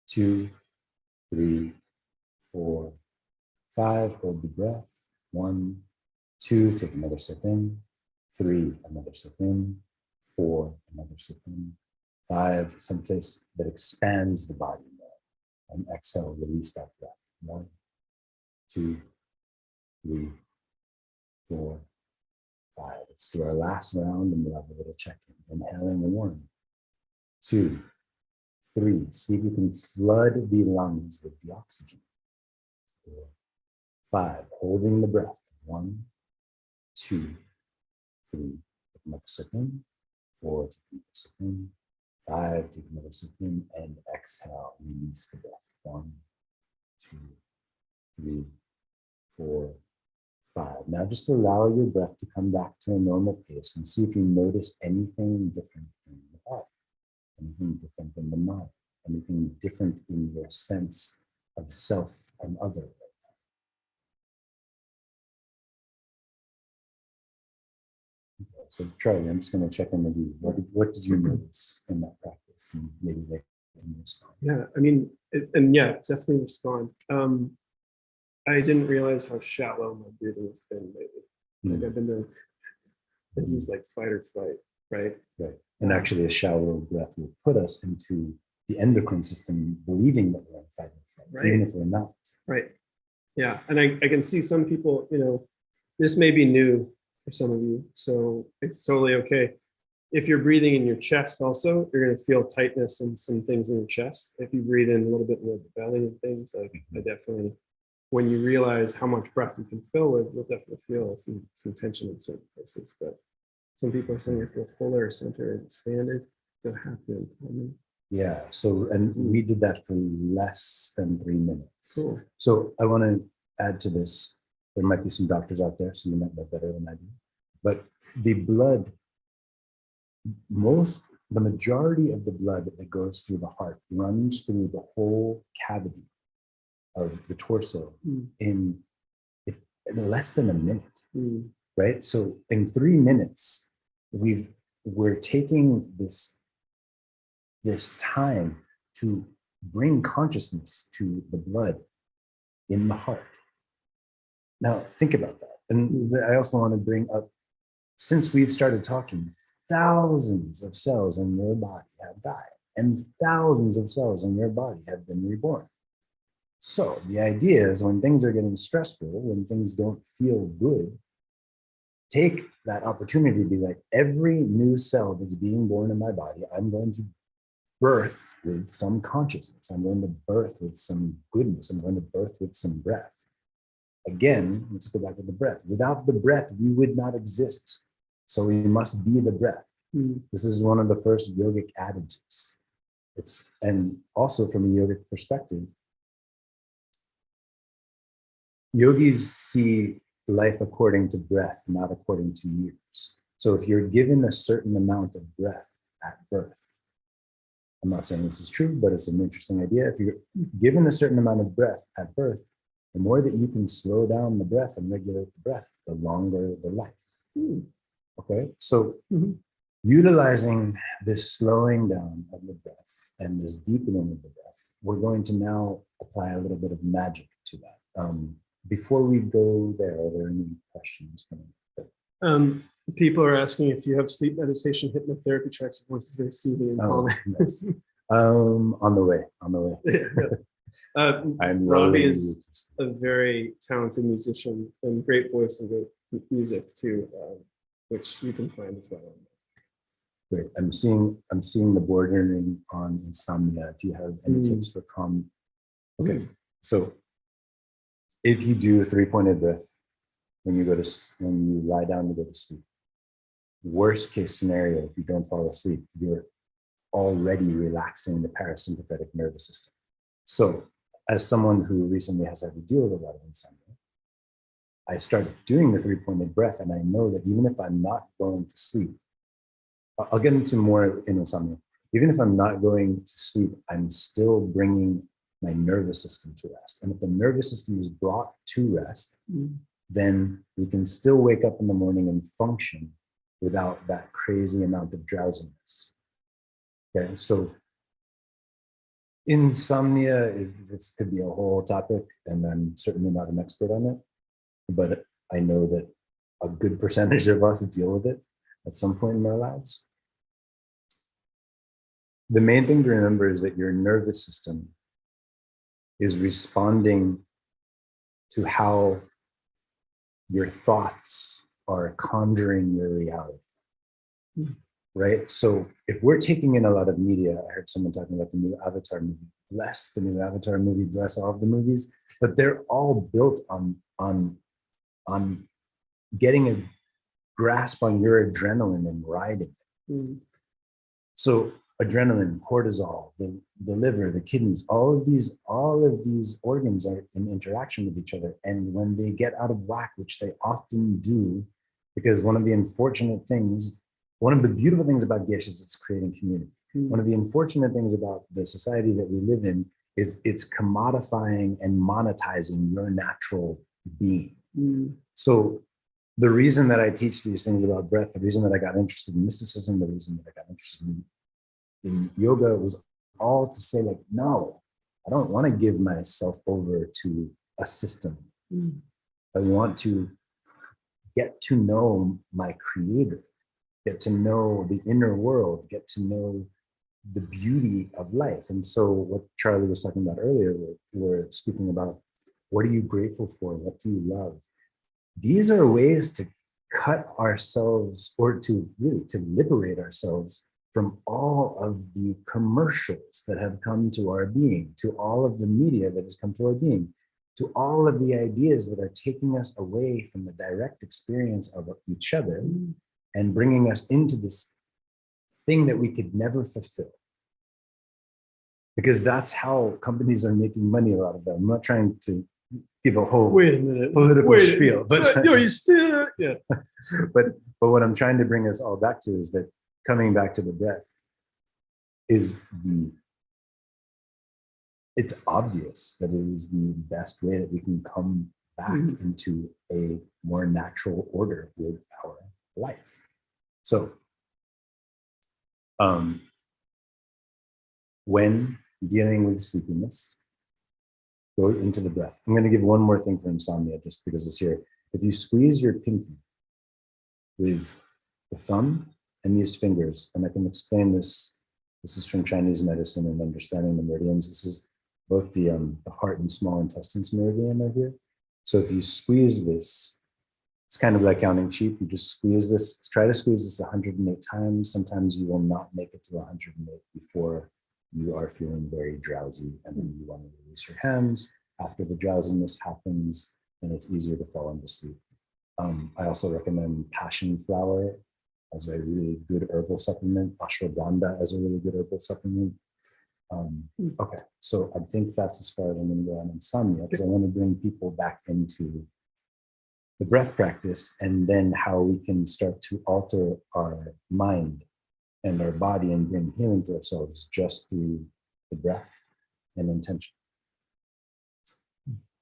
2, 3, 4, 5, hold the breath. 1, 2, take another sip in. 3, another sip in. 4, another sip in. 5, someplace that expands the body more. And exhale, release that breath. 1, 2, 3, 4, 5. Let's do our last round and we'll have a little check-in. Inhaling 1, 2, 3. See if you can flood the lungs with the oxygen. 4, 5. Holding the breath. 1, 2, 3. Take another sip in. 4. Take another sip in. 5. Take another sip in and exhale. Release the breath. 1, 2, 3, 4, 5. Now just allow your breath to come back to a normal pace and see if you notice anything different in the body, anything different in the mind, anything different in your sense of self and other. Okay, so Charlie, I'm just going to check in with you. What did you notice in that practice? And maybe they can respond. Yeah, I mean, yeah, definitely respond. I didn't realize how shallow my breathing has been lately. Like I've been doing, this is like fight or flight, right? Right. And actually a shallow breath will put us into the endocrine system believing that we're in fight or flight, Right. even if we're not. Right. Yeah. And I can see some people, you know, this may be new for some of you, so it's totally okay. If you're breathing in your chest also, you're going to feel tightness and some things in your chest. If you breathe in a little bit more of the belly and things, like I definitely, when you realize how much breath you can fill with, you'll definitely feel some tension in certain places. But some people are saying you feel fuller, centered, expanded, feel happy and calming. Yeah. So, and we did that for less than 3 minutes. Cool. So I want to add to this. There might be some doctors out there, so you might know better than I do. But the blood, the majority of the blood that goes through the heart runs through the whole cavity of the torso in less than a minute, right? So in 3 minutes, we're taking this time to bring consciousness to the blood in the heart. Now think about that. And I also want to bring up, since we've started talking, thousands of cells in your body have died, and thousands of cells in your body have been reborn. So the idea is when things are getting stressful, when things don't feel good, take that opportunity to be like, every new cell that's being born in my body, I'm going to birth with some consciousness. I'm going to birth with some goodness. I'm going to birth with some breath. Again, let's go back to the breath. Without the breath, we would not exist. So we must be the breath. This is one of the first yogic adages. And also from a yogic perspective, yogis see life according to breath, not according to years. So if you're given a certain amount of breath at birth, I'm not saying this is true, but it's an interesting idea. If you're given a certain amount of breath at birth, the more that you can slow down the breath and regulate the breath, the longer the life. Okay, so utilizing this slowing down of the breath and this deepening of the breath, we're going to now apply a little bit of magic to that. Before we go there, are there any questions coming up? People are asking if you have sleep meditation, hypnotherapy tracks. Your voice is very soothing and calming. Nice. On the way. Robbie is a very talented musician and great voice and great music too, which you can find as well. Great. I'm seeing the bordering on insomnia. Do you have any tips for calm? Okay. So if you do a 3-pointed breath when you lie down to go to sleep, worst case scenario, if you don't fall asleep, you're already relaxing the parasympathetic nervous system. So as someone who recently has had to deal with a lot of insomnia, I started doing the 3-pointed breath, and I know that even if I'm not going to sleep, I'll get into more in insomnia. Even if I'm not going to sleep, I'm still bringing my nervous system to rest. And if the nervous system is brought to rest, then we can still wake up in the morning and function without that crazy amount of drowsiness. Okay, so Insomnia is, this could be a whole topic, and I'm certainly not an expert on it, but I know that a good percentage of us deal with it at some point in our lives. The main thing to remember is that your nervous system is responding to how your thoughts are conjuring your reality. Right? So if we're taking in a lot of media, I heard someone talking about the new Avatar movie, bless the new Avatar movie, bless all of the movies, but they're all built on getting a grasp on your adrenaline and riding it. So adrenaline, cortisol, the liver, the kidneys, all of these organs are in interaction with each other. And when they get out of whack, which they often do, because one of the beautiful things about GISH is it's creating community. One of the unfortunate things about the society that we live in is it's commodifying and monetizing your natural being. So the reason that I teach these things about breath, the reason that I got interested in mysticism, the reason that I got interested in yoga was all to say, like, no, I don't want to give myself over to a system. I want to get to know my creator, get to know the inner world, get to know the beauty of life. And so what Charlie was talking about earlier, we're speaking about, what are you grateful for? What do you love? These are ways to cut ourselves, or to really to liberate ourselves from all of the commercials that have come to our being, to all of the media that has come to our being, to all of the ideas that are taking us away from the direct experience of each other and bringing us into this thing that we could never fulfill. Because that's how companies are making money, a lot of them. I'm not trying to give a whole political spiel, but no, you still, yeah. but what I'm trying to bring us all back to is that coming back to the breath is it's obvious that it is the best way that we can come back into a more natural order with our life. So when dealing with sleepiness, go into the breath. I'm going to give one more thing for insomnia, just because it's here. If you squeeze your pinky with the thumb and these fingers, and I can explain this. This is from Chinese medicine and understanding the meridians. This is both the heart and small intestines meridian right here. So if you squeeze this, it's kind of like counting sheep. You just squeeze this, try to squeeze this 108 times. Sometimes you will not make it to 108 before you are feeling very drowsy, and then you want to release your hands. After the drowsiness happens, then it's easier to fall into sleep. I also recommend passion flower as a really good herbal supplement, ashwagandha as a really good herbal supplement. Okay, so I think that's as far as I'm going to go on insomnia, because I want to bring people back into the breath practice, and then how we can start to alter our mind and our body and bring healing to ourselves just through the breath and intention.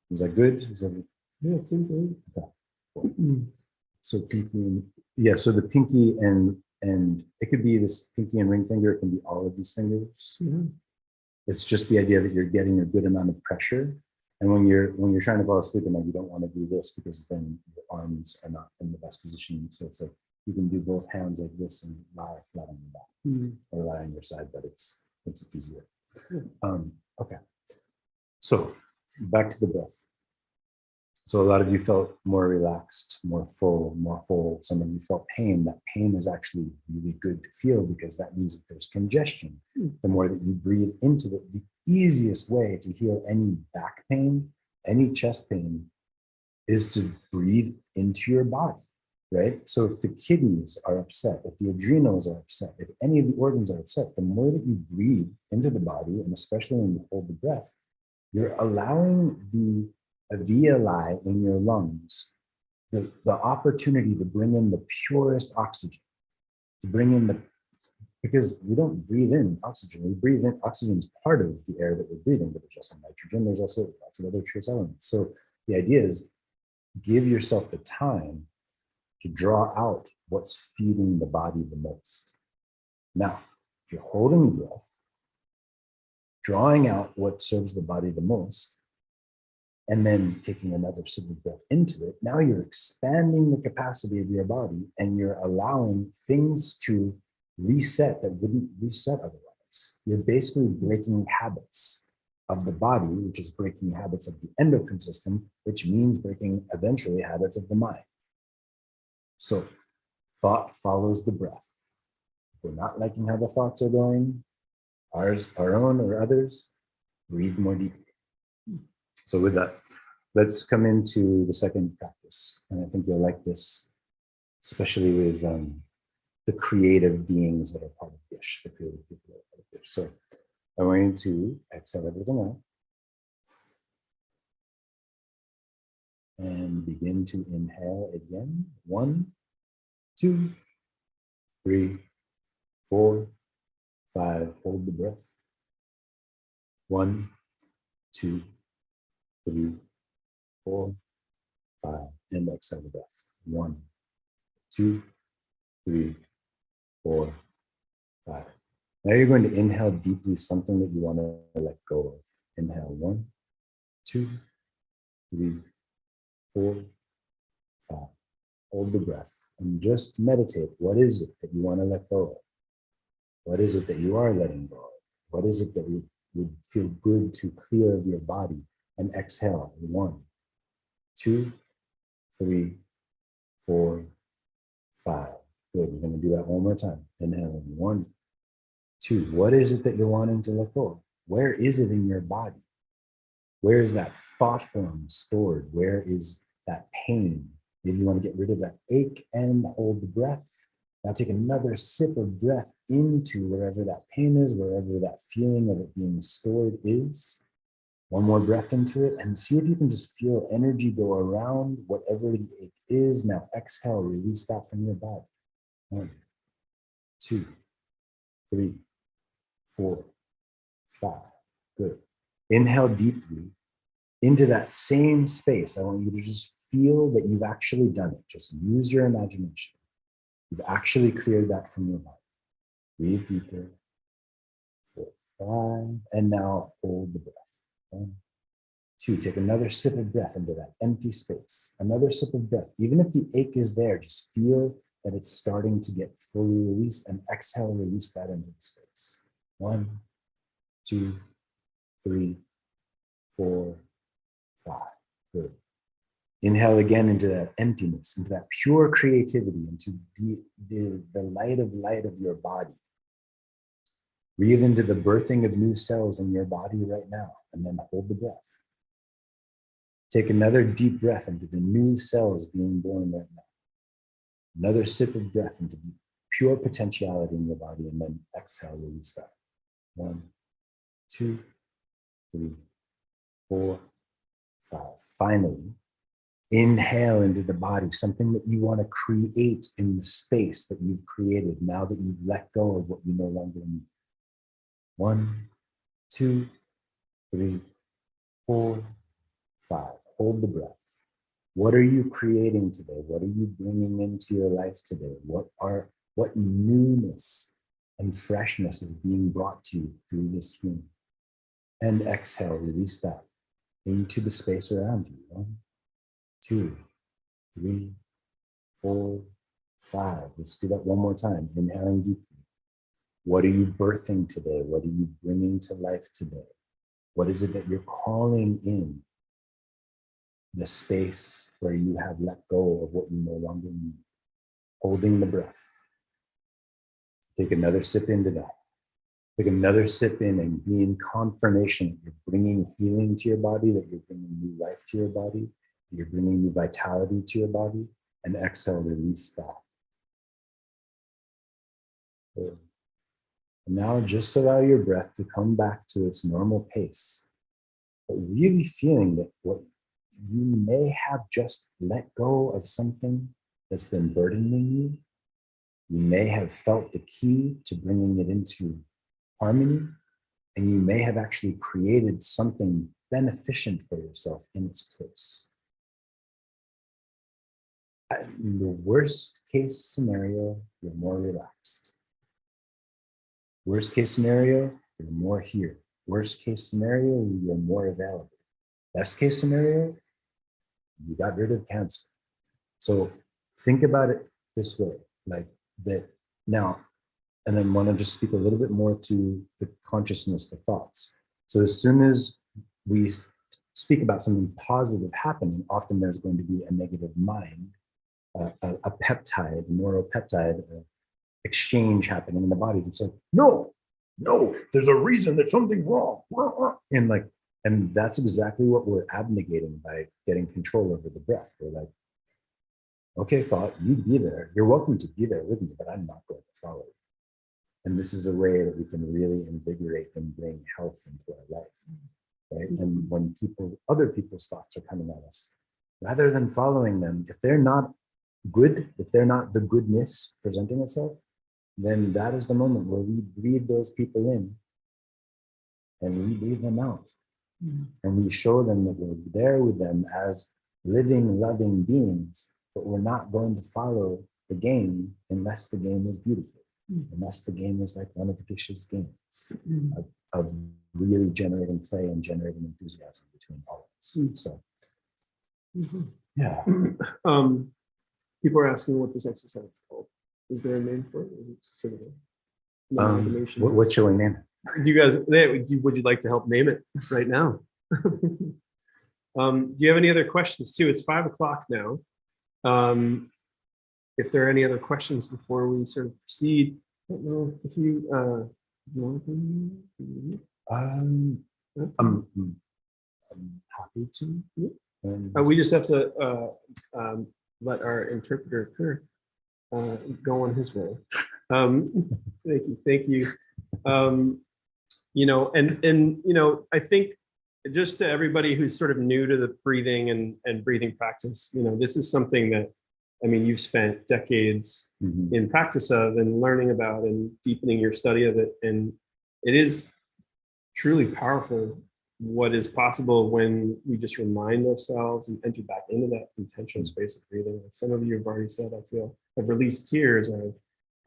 Is that good? Is that Yeah, it seems good. okay? Cool. So pinky, yeah. So the pinky and it could be this pinky and ring finger. It can be all of these fingers. It's just the idea that you're getting a good amount of pressure. And when you're trying to fall asleep at night, you don't want to do this, because then your arms are not in the best position. So it's like you can do both hands like this and lie flat on your back or lie on your side, but it's easier. Okay. So back to the breath. So a lot of you felt more relaxed, more full, more whole. Some of you felt pain. That pain is actually really good to feel, because that means that there's congestion. The more that you breathe into it, the easiest way to heal any back pain, any chest pain, is to breathe into your body, right? So if the kidneys are upset, if the adrenals are upset, if any of the organs are upset, the more that you breathe into the body, and especially when you hold the breath, you're allowing the alveoli in your lungs the opportunity to bring in the purest oxygen, to bring in because we don't breathe in oxygen. We breathe in oxygen is part of the air that we're breathing, but there's also nitrogen, there's also lots of other trace elements. So the idea is, give yourself the time to draw out what's feeding the body the most. Now, if you're holding the breath, drawing out what serves the body the most, and then taking another sip of breath into it. Now you're expanding the capacity of your body and you're allowing things to reset that wouldn't reset otherwise. You're basically breaking habits of the body, which is breaking habits of the endocrine system, which means breaking eventually habits of the mind. So thought follows the breath. If we're not liking how the thoughts are going, ours, our own or others, breathe more deeply. So with that, let's come into the second practice. And I think you'll like this, especially with the creative beings that are part of GISH, the creative people that are part of GISH. So I'm going to exhale everything out and begin to inhale again. 1, 2, 3, 4, 5. Hold the breath. 1, 2, 3, 4, 5. And exhale the breath. 1, 2, 3, 4, 5. Now you're going to inhale deeply something that you want to let go of. Inhale 1, 2, 3, 4, 5. Hold the breath and just meditate. What is it that you want to let go of? What is it that you are letting go of? What is it that would feel good to clear of your body? And exhale. 1, 2, 3, 4, 5. Good. We're going to do that one more time. Inhale. 1, 2. What is it that you're wanting to let go of? Where is it in your body? Where is that thought form stored? Where is that pain? Maybe you want to get rid of that ache and hold the breath. Now take another sip of breath into wherever that pain is, wherever that feeling of it being stored is. One more breath into it and see if you can just feel energy go around whatever the ache is. Now exhale, release that from your body. 1, 2, 3, 4, 5. Good. Inhale deeply into that same space. I want you to just feel that you've actually done it. Just use your imagination. You've actually cleared that from your body. Breathe deeper. 4, 5. And now hold the breath. 1, 2. Take another sip of breath into that empty space. Another sip of breath. Even if the ache is there, just feel that it's starting to get fully released, and exhale, release that into the space. 1, 2, 3, 4, 5. Good. Inhale again into that emptiness, into that pure creativity, into the light of your body. Breathe into the birthing of new cells in your body right now, and then hold the breath. Take another deep breath into the new cells being born right now. Another sip of breath into the pure potentiality in your body, and then exhale, release that. 1, 2, 3, 4, 5. Finally, inhale into the body, something that you want to create in the space that you've created now that you've let go of what you no longer need. 1, 2, 3, 4, 5. Hold the breath. What are you creating today? What are you bringing into your life today? What newness and freshness is being brought to you through this healing? And exhale, release that into the space around you. 1, 2, 3, 4, 5. Let's do that one more time. Inhaling deeply. What are you birthing today? What are you bringing to life today? What is it that you're calling in the space where you have let go of what you no longer need? Holding the breath. Take another sip into that. Take another sip in and be in confirmation that you're bringing healing to your body, that you're bringing new life to your body, that you're bringing new vitality to your body, and exhale, release that. Good. And now just allow your breath to come back to its normal pace, but really feeling that what you may have just let go of something that's been burdening you. You may have felt the key to bringing it into harmony, and you may have actually created something beneficent for yourself in its place. In the worst case scenario, you're more relaxed. Worst case scenario, you're more here. Worst case scenario, you're more available. Best case scenario, you got rid of cancer. So think about it this way, like that now, and then want to just speak a little bit more to the consciousness, the thoughts. So as soon as we speak about something positive happening, often there's going to be a negative mind, a peptide, neuropeptide exchange happening in the body that's like, no, there's a reason that something's wrong. And that's exactly what we're abnegating by getting control over the breath. We're like, okay, thought, you be there. You're welcome to be there with me, but I'm not going to follow you. And this is a way that we can really invigorate and bring health into our life, right? And when other people's thoughts are coming at us, rather than following them, if they're not good, if they're not the goodness presenting itself, then that is the moment where we breathe those people in and we breathe them out. And we show them that we're there with them as living, loving beings, but we're not going to follow the game unless the game is beautiful, unless the game is like one of GISH's games of really generating play and generating enthusiasm between all of us. So, yeah. People are asking what this exercise is called. Is there a name for it? Or is it just sort of an amalgamation? What shall we name it? Do you guys, would you like to help name it right now? Do you have any other questions too? It's 5 o'clock now. If there are any other questions before we sort of proceed, I don't know if you want to. I'm happy to. We just have to let our interpreter go on his way. Thank you. You know, and you know, I think just to everybody who's sort of new to the breathing and breathing practice, you know, this is something that, I mean, you've spent decades in practice of and learning about and deepening your study of it. And it is truly powerful what is possible when we just remind ourselves and enter back into that intentional space of breathing. Like some of you have already said, I feel I've released tears.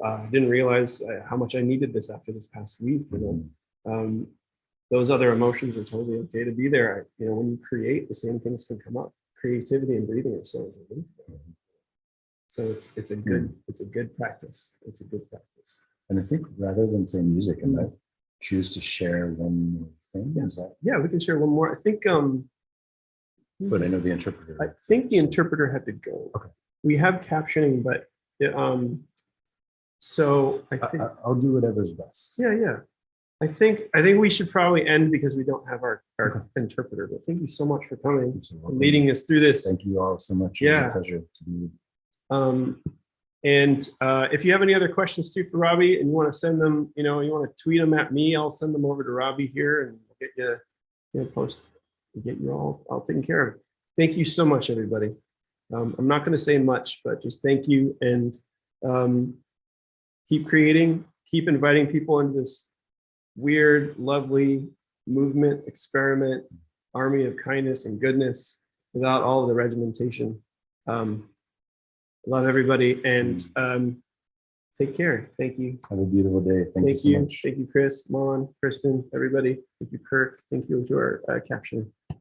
I didn't realize how much I needed this after this past week. You know, those other emotions are totally okay to be there. You know, when you create, the same things can come up. Creativity and breathing are so linked. So it's a good practice. It's a good practice. And I think rather than say music, I might choose to share one more thing. Yeah, we can share one more. I think. But I know the interpreter. I think the interpreter had to go. Okay. We have captioning, but so I think I'll do whatever's best. Yeah. I think we should probably end because we don't have our interpreter. But thank you so much for coming and leading us through this. Thank you all so much. Yeah. It was a pleasure to be with you. And if you have any other questions too for Robbie and you want to send them, you know, you want to tweet them at me, I'll send them over to Robbie here and we'll get you post and get you all taken care of. Thank you so much, everybody. I'm not going to say much, but just thank you and keep creating, keep inviting people into this weird, lovely movement, experiment, army of kindness and goodness without all of the regimentation. Love everybody and take care. Thank you. Have a beautiful day. Thank you so much. Thank you, Chris, Mon, Kristen, everybody. Thank you, Kirk. Thank you to our captioner.